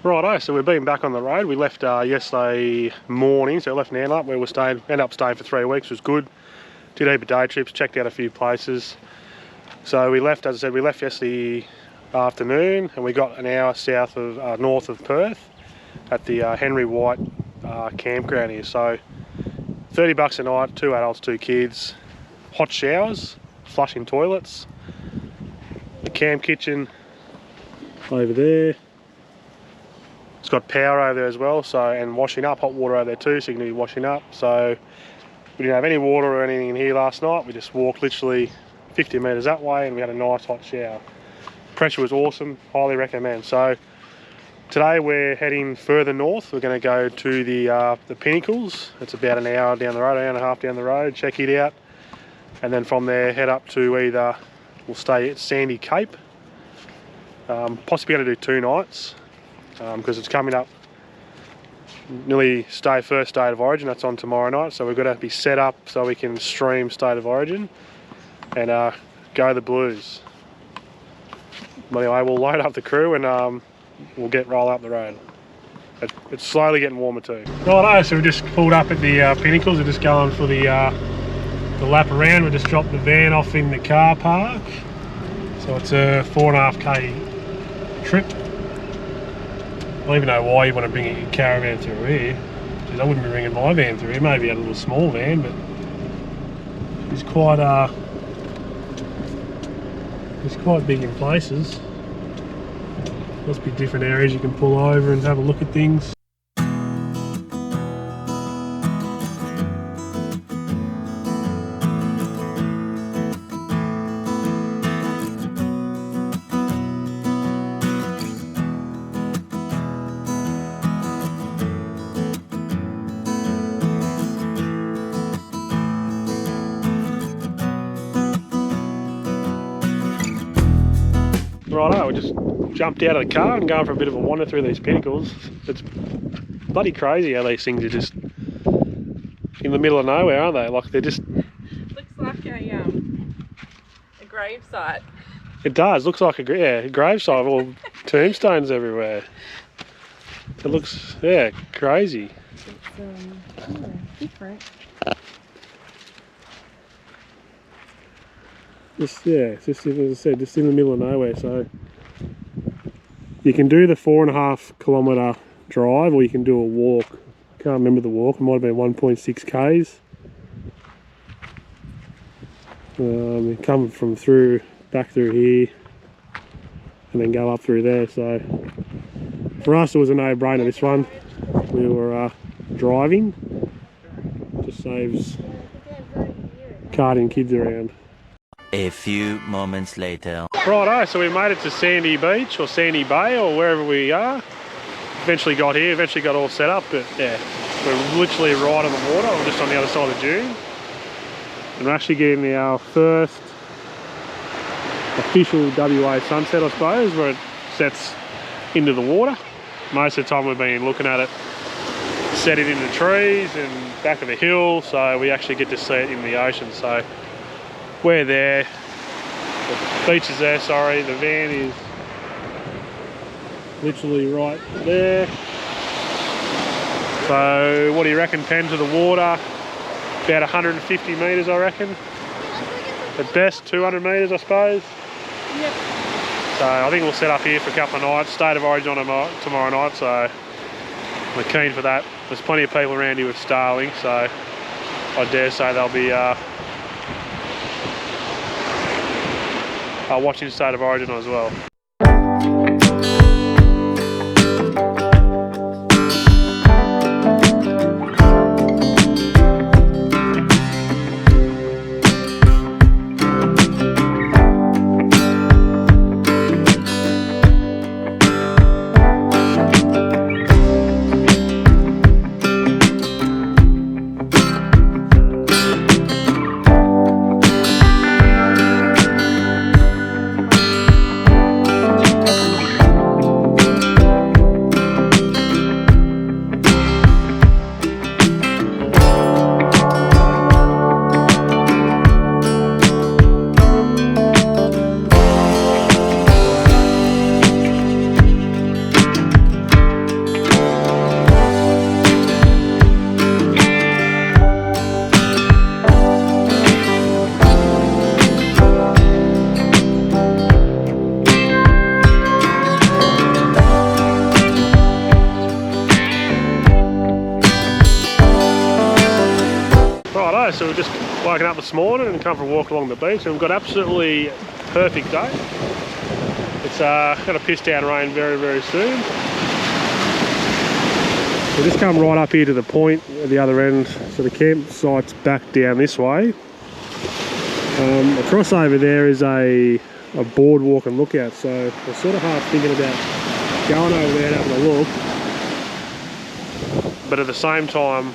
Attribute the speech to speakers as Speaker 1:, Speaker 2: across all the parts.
Speaker 1: Righto, so we've been back on the road. We left yesterday morning, so we left Nanlup where we ended up staying for 3 weeks, which was good. Did a heap of day trips, checked out a few places. So we left, as I said, we left yesterday afternoon and we got an hour north of Perth at the Henry White campground here. So $30 a night, 2 adults, 2 kids, hot showers, flushing toilets, the camp kitchen over there. It's got power over there as well, so, and washing up, hot water over there too, so you can do washing up. So we didn't have any water or anything in here last night. We just walked literally 50 metres that way and we had a nice hot shower. Pressure was awesome, highly recommend. So today we're heading further north. We're going to go to the Pinnacles. It's about an hour down the road, an hour and a half down the road, check it out. And then from there head up to we'll stay at Sandy Cape. Possibly going to do 2 nights. Because it's coming up nearly first State of Origin. That's on tomorrow night, so we've got to be set up so we can stream State of Origin and go the Blues. But anyway, we'll load up the crew and we'll roll up the road. It's slowly getting warmer too. Righto, so we just pulled up at the Pinnacles. We're just going for the lap around. We just dropped the van off in the car park. So it's a 4.5k trip. I don't even know why you want to bring your caravan through here. Jeez, I wouldn't be bringing my van through here. Maybe a little small van, but it's quite big in places. Must be different areas you can pull over and have a look at things. Righto, we just jumped out of the car and going for a bit of a wander through these Pinnacles. It's bloody crazy how these things are just in the middle of nowhere, aren't they? Like they're just...
Speaker 2: Looks like a grave site.
Speaker 1: It does, looks like a grave site, all tombstones everywhere. It looks, crazy.
Speaker 2: It's different.
Speaker 1: It's just, as I said, just in the middle of nowhere. So you can do the 4.5 kilometre drive or you can do a walk. Can't remember the walk, it might have been 1.6 k's. You come from back through here and then go up through there. So for us it was a no-brainer, this one. We were driving, just saves carting kids around.
Speaker 3: A few moments later.
Speaker 1: Righto, so we made it to Sandy Beach or Sandy Bay or wherever we are. Eventually got here, eventually got all set up, but yeah, we're literally right on the water. We're just on the other side of the dune. And we're actually getting our first official WA sunset, I suppose, where it sets into the water. Most of the time we've been looking at it set it in the trees and back of the hill, so we actually get to see it in the ocean. So we're there, the beach is there, sorry, the van is literally right there. So what do you reckon, Pen, to the water? About 150 metres I reckon. At best 200 metres I suppose.
Speaker 2: Yep.
Speaker 1: So I think we'll set up here for a couple of nights, State of Origin on tomorrow night, so we're keen for that. There's plenty of people around here with Starlink, so I dare say they'll be watching State of Origin as well. we've just woken up this morning and come for a walk along the beach, and we've got absolutely perfect day. It's going to piss down rain very, very soon. We just come right up here to the point at the other end, so the campsite's back down this way. Across over there is a boardwalk and lookout, so we're sort of half thinking about going over there and having a look. But at the same time,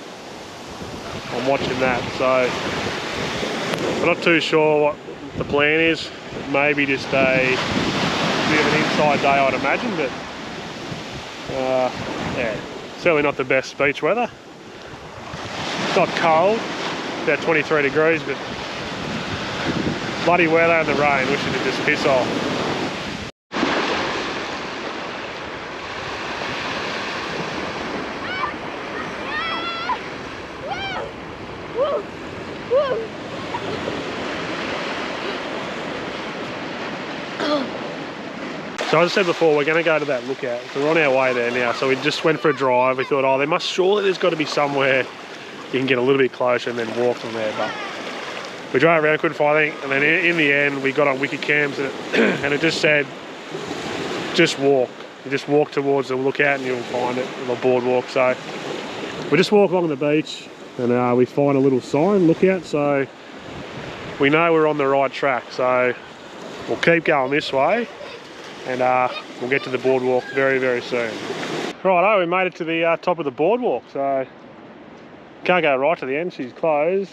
Speaker 1: I'm watching that, so I'm not too sure what the plan is. Maybe just a bit of an inside day, I'd imagine, but yeah, certainly not the best beach weather. It's not cold, about 23 degrees, but bloody weather and the rain, wishing to just piss off. So as I said before, we're going to go to that lookout. So we're on our way there now. So we just went for a drive. We thought, oh, there's got to be somewhere you can get a little bit closer and then walk from there. But we drove around, couldn't find anything. And then in the end, we got on Wikicams and it just said, just walk. You just walk towards the lookout and you'll find it, the boardwalk. So we just walk along the beach and we find a little sign, lookout. So we know we're on the right track. So we'll keep going this way. And we'll get to the boardwalk very, very soon. Righto, we made it to the top of the boardwalk, so can't go right to the end, she's closed.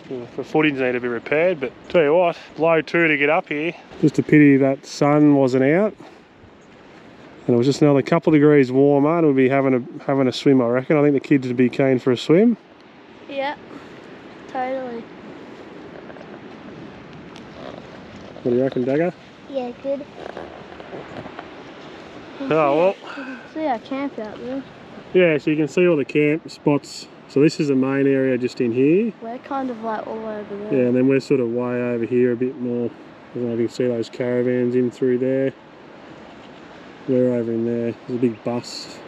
Speaker 1: The footings need to be repaired, but tell you what, low 2 to get up here. Just a pity that sun wasn't out. And it was just another couple of degrees warmer and we'll be having a swim, I reckon. I think the kids would be keen for a swim.
Speaker 4: Yeah, totally.
Speaker 1: What do you reckon, Dagger?
Speaker 4: Yeah, good.
Speaker 1: Oh, well.
Speaker 4: You can see our camp out there.
Speaker 1: Yeah, so you can see all the camp spots. So this is the main area just in here.
Speaker 4: We're kind of like all over there.
Speaker 1: Yeah, and then we're sort of way over here a bit more. I don't know if you can see those caravans in through there. We're over in there. There's a big bus.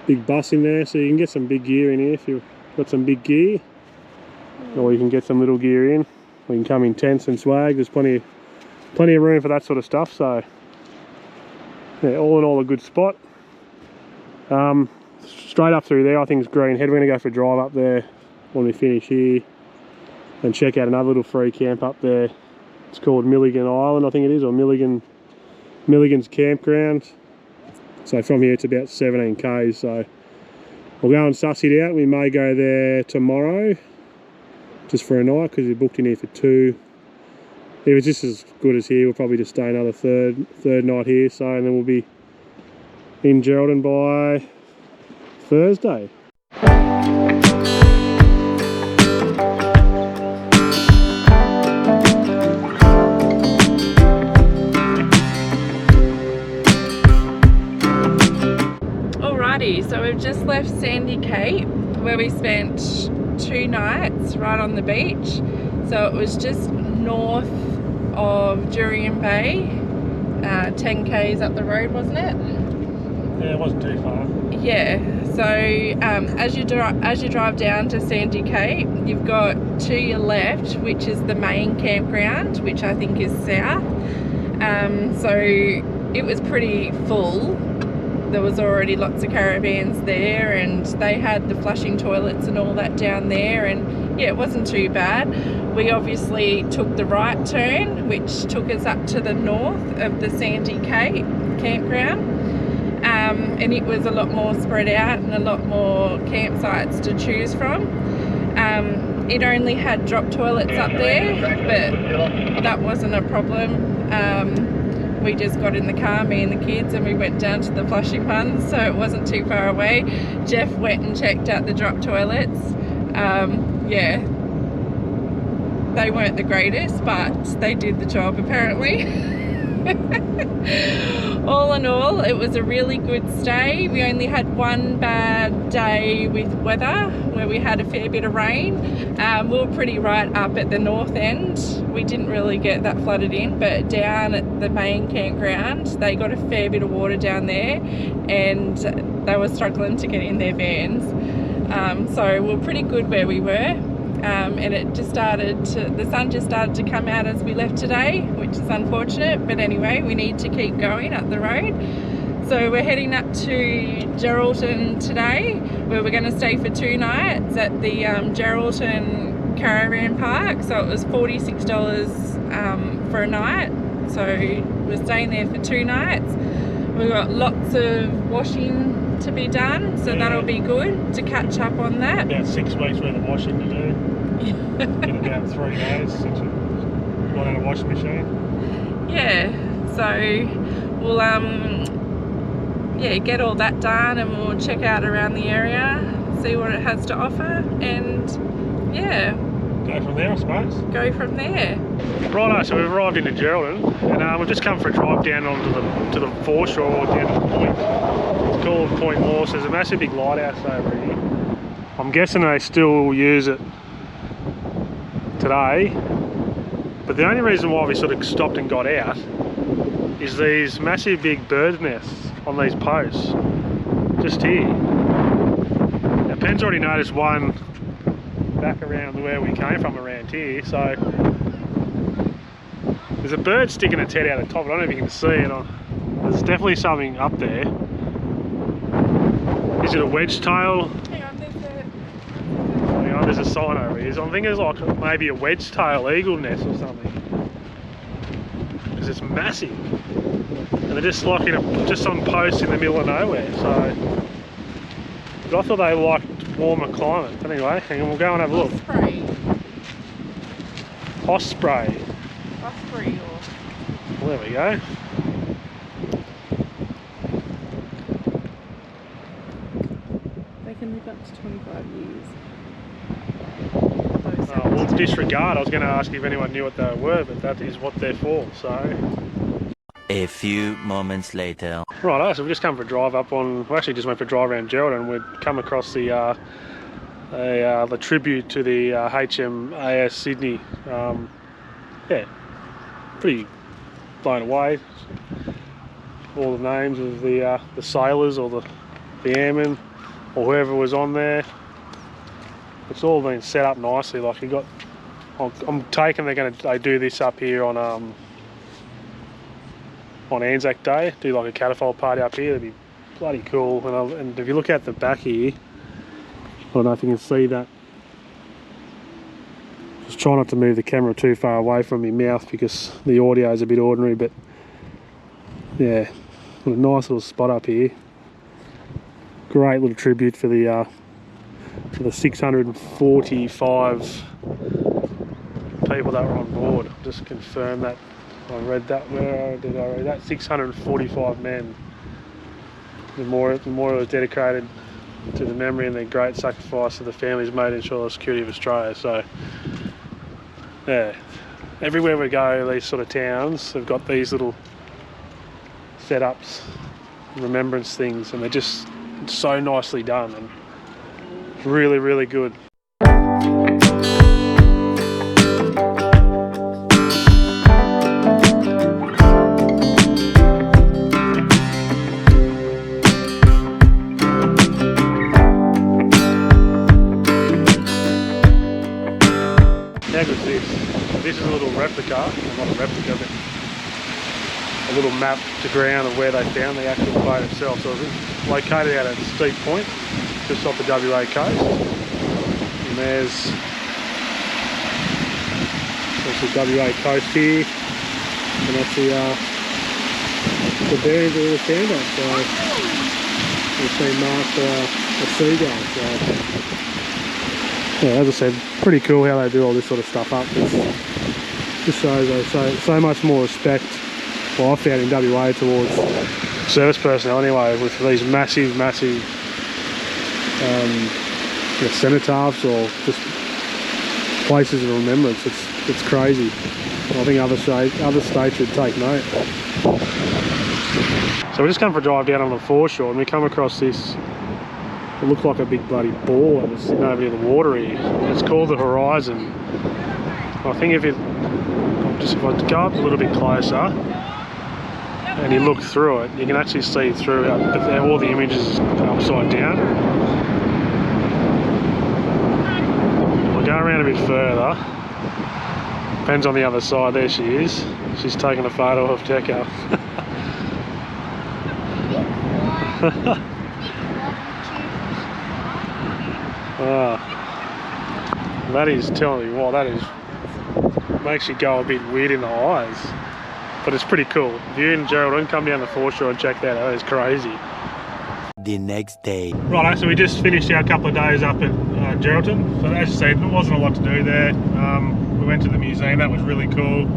Speaker 1: Big bus in there, so you can get some big gear in here if you've got some big gear. Or you can get some little gear in. We can come in tents and swag. There's plenty of room for that sort of stuff, so yeah, all in all a good spot. Straight up through there I think is Greenhead. We're going to go for a drive up there when we finish here and check out another little free camp up there. It's called Milligan Island, I think it is, or Milligan's Campground. So from here it's about 17 k's, so we'll go and suss it out. We may go there tomorrow just for a night because we booked in here for 2. If it's just as good as here, we'll probably just stay another third night here. So, and then we'll be in Geraldine by Thursday.
Speaker 2: Alrighty, so we've just left Sandy Cape where we spent 2 nights right on the beach. So it was just north of Jurien Bay, 10 k's up the road, wasn't it?
Speaker 1: Yeah, it wasn't too far.
Speaker 2: Yeah, so as you drive down to Sandy Cape, you've got to your left, which is the main campground, which I think is south. So it was pretty full. There was already lots of caravans there and they had the flushing toilets and all that down there, and yeah, it wasn't too bad. We obviously took the right turn, which took us up to the north of the Sandy Cape campground, and it was a lot more spread out and a lot more campsites to choose from. It only had drop toilets up there, but that wasn't a problem. We just got in the car, me and the kids, and we went down to the flushing ones, so it wasn't too far away. Jeff went and checked out the drop toilets. Yeah, they weren't the greatest, but they did the job apparently. All in all, it was a really good stay. We only had one bad day with weather where we had a fair bit of rain. We were pretty right up at the north end. We didn't really get that flooded in, but down at the main campground, they got a fair bit of water down there and they were struggling to get in their vans. So we were pretty good where we were. and it just started to, the sun just started to come out as we left today, which is unfortunate, but anyway, we need to keep going up the road. So we're heading up to Geraldine today, where we're going to stay for 2 nights at the Geraldine Caravan Park. So it was $46 for a night, so we're staying there for 2 nights. We've got lots of washing to be done, so that'll be good to catch up on that.
Speaker 1: About 6 weeks worth of washing to do. In about 3 days since we got out a washing machine.
Speaker 2: Yeah, so we'll get all that done, and we'll check out around the area, see what it has to offer, and yeah,
Speaker 1: go from there, I suppose.
Speaker 2: Go from there.
Speaker 1: Righto, so we've arrived into Geraldine, and we've just come for a drive down onto the foreshore, down to the point. It's called Point Morse. There's a massive big lighthouse over here. I'm guessing they still use it today, but the only reason why we sort of stopped and got out is these massive big bird nests on these posts just here. Now Penn's already noticed one back around where we came from around here, so there's a bird sticking its head out the top. I don't know if you can see it. There's definitely something up there. Is it a wedge tail?
Speaker 2: Hang on,
Speaker 1: There's a sign over here. I'm thinking it's like maybe a wedge tail eagle nest or something, because it's massive, and they're just like just on posts in the middle of nowhere. So, but I thought they liked warmer climate. But anyway, hang on, we'll go and have a look. Osprey.
Speaker 2: Osprey.
Speaker 1: Well, there we go.
Speaker 2: They can live up to 25 years.
Speaker 1: Oh, well, disregard. I was going to ask if anyone knew what they were, but that is what they're for. So.
Speaker 3: A few moments later.
Speaker 1: Right, so we just come for a drive up on. We actually just went for a drive around Geraldine. We'd come across the tribute to the HMAS Sydney. Yeah, pretty blown away. All the names of the sailors or the airmen or whoever was on there. It's all been set up nicely. Like you got, I'm taking they do this up here on Anzac Day. Do like a catapult party up here. That'd be bloody cool. And if you look at the back here, I don't know if you can see that. Just try not to move the camera too far away from my mouth because the audio is a bit ordinary. But yeah, a nice little spot up here. Great little tribute for the 645 people that were on board. Just confirm that. I read that. Where did I read that? 645 men. The memorial is dedicated to the memory and the great sacrifice of the families made to ensure the security of Australia. So, yeah, everywhere we go, these sort of towns have got these little setups, remembrance things, and they're just so nicely done and really, really good. How good is this? This is a little replica, well, not a replica, but a little map to ground of where they found the actual boat itself. So it's located out at Steep Point, just off the WA coast. And there's the WA coast here, and that's the bearings that we found on. So we've seen marked a seagull. So yeah, as I said, pretty cool how they do all this sort of stuff up. It just shows so much more respect, well, I found in WA towards service personnel anyway, with these massive cenotaphs or just places of remembrance. It's crazy. I think other states should take note. So we just come for a drive down on the foreshore and we come across this. It looked like a big bloody ball that was sitting over near the water here. It's called the Horizon. I think if I go up a little bit closer and you look through it, you can actually see through it, but all the images are upside down. We're go around a bit further. Ben's on the other side. There she is. She's taking a photo of Deco. That is telling you what, that is makes you go a bit weird in the eyes. But it's pretty cool. If you and Geraldine come down the foreshore and check that out, it's crazy.
Speaker 3: The next day.
Speaker 1: Right, so we just finished our couple of days up at Geraldine. So as you said, there wasn't a lot to do there. We went to the museum, that was really cool.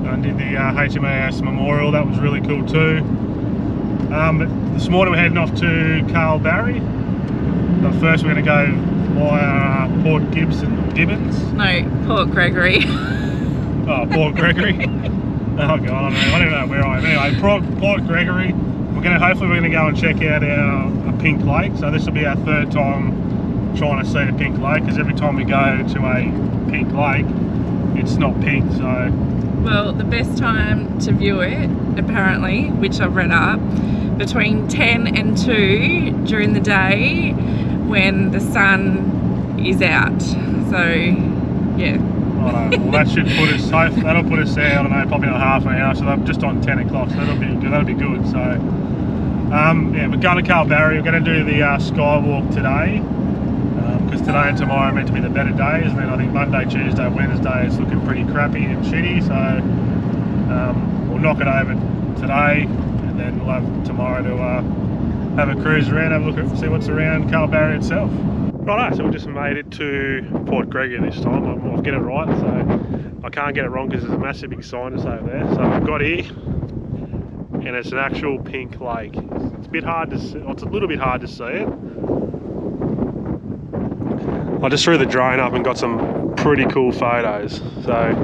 Speaker 1: And did the HMAS Memorial, that was really cool too. But this morning we're heading off to Carl Barry. But first we're going to go via Port Gibbons.
Speaker 2: No, Port Gregory.
Speaker 1: Oh, Port Gregory. Oh god, I don't know where I am. Anyway, Port Gregory. Hopefully we're gonna go and check out our pink lake. So this will be our third time trying to see a pink lake, because every time we go to a pink lake, it's not pink. So,
Speaker 2: well, the best time to view it, apparently, which I've read up, between 10 and 2 during the day when the sun is out. So, yeah.
Speaker 1: Well, that should put us. That'll put us there. I don't know, probably not half an hour. So I'm just on 10 o'clock. So that'll be good. So yeah, we're going to Carl Barry. We're going to do the skywalk today, because today and tomorrow are meant to be the better days. And then I think Monday, Tuesday, Wednesday it's looking pretty crappy and shitty. So we'll knock it over today, and then we'll have tomorrow to have a cruise around, have a look at, see what's around Carl Barry itself. Righto, so we just made it to Port Gregory this time. I'll get it right, so I can't get it wrong because there's a massive big sign just over there. So I've got here, and it's an actual pink lake. It's a bit hard to see. Well, it's a little bit hard to see it. I just threw the drone up and got some pretty cool photos. So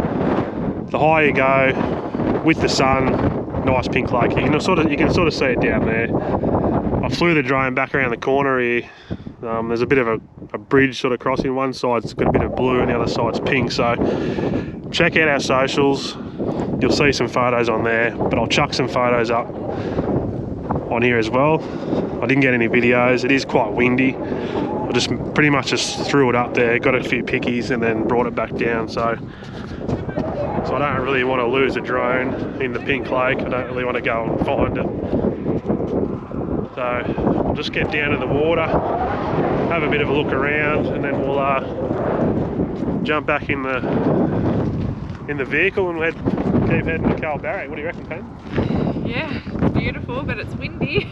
Speaker 1: the higher you go with the sun, nice pink lake. You can sort of see it down there. I flew the drone back around the corner here. There's a bit of a bridge sort of crossing. One side's got a bit of blue and the other side's pink. So check out our socials. You'll see some photos on there, but I'll chuck some photos up on here as well. I didn't get any videos. It is quite windy. I just pretty much just threw it up there, got a few pickies and then brought it back down. So I don't really want to lose a drone in the pink lake. I don't really want to go and find it. So we'll just get down to the water, have a bit of a look around, and then we'll jump back in the vehicle and keep heading to Carl Barry. What do you reckon, Pen? Yeah,
Speaker 2: it's beautiful, but it's windy.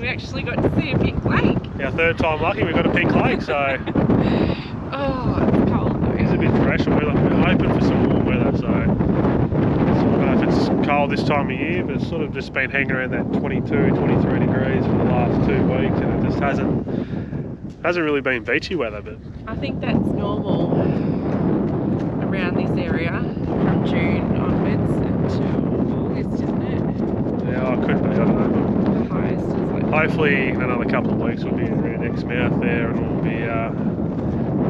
Speaker 2: We actually got to see a pink lake.
Speaker 1: Our third time lucky, we got a pink lake, so...
Speaker 2: Oh, it's cold though.
Speaker 1: It's a bit fresh, and we're hoping for some warm weather, so... I don't know if it's cold this time of year, but it's sort of just been hanging around that 22, 23 degrees for the last 2 weeks, and it just hasn't really been beachy weather. But
Speaker 2: I think that's normal around this area from June onwards until August, isn't it?
Speaker 1: yeah, it could be, I don't know.
Speaker 2: The highest is like...
Speaker 1: Hopefully in another couple of weeks we'll be around Exmouth there, and we'll be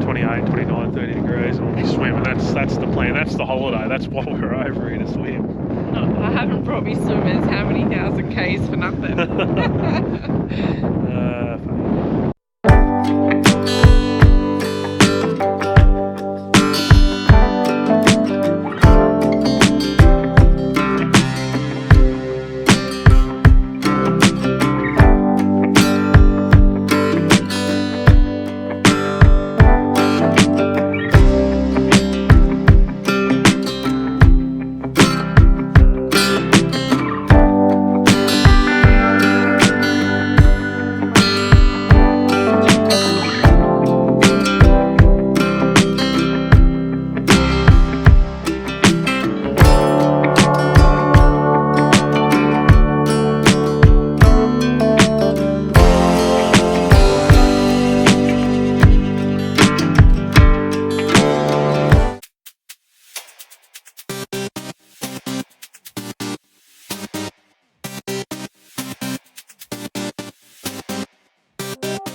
Speaker 1: 28, 29, 30 degrees, and we'll be swimming. That's the plan, that's the holiday, that's why we're over here to swim.
Speaker 2: No, I haven't brought me swimmers. How many thousand Ks for nothing?